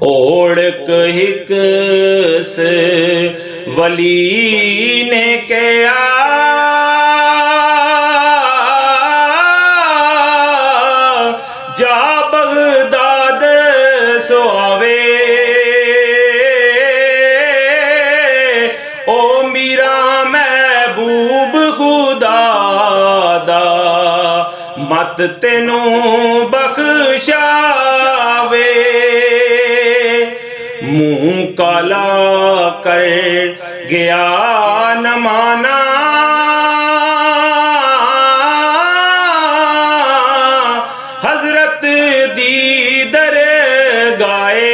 ओढ़क हिकस वली ने कहा जा बगदाद सुआवे ओ मीरा महबूब खुदा दा मत तेनू बख्शावे मुँह काला कर गया न माना हजरत दी दरगाहे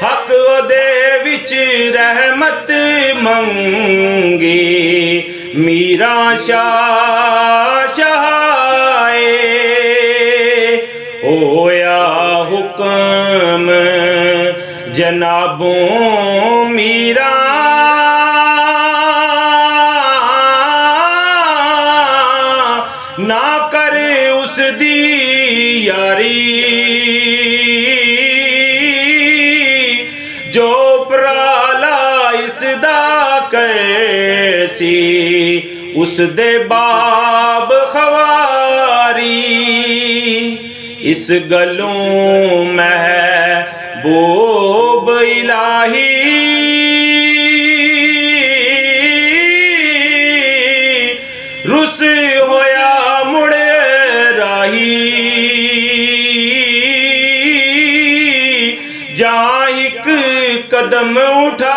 हक ओदे विच रहमत मंगी मीरा शाहे होया हुक्म जनाबों मीरा ना कर उस दी यारी जो पराला इसदा कैसी उस दे बाब खवारी इस गलों महबूब इलाही रुस होया मुड़े राही जा एक कदम उठायोस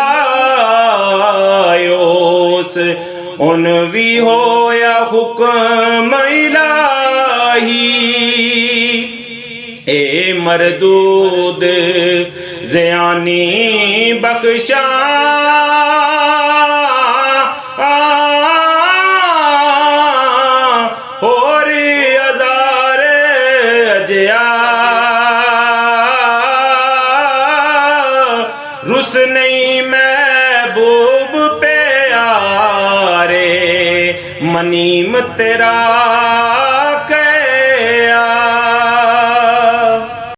उन भी होया हुक्म इलाही ए मरदूद ज़यानी बख्शा और अज़ार अजया रुस नहीं महबूब प्यारे मनीम तेरा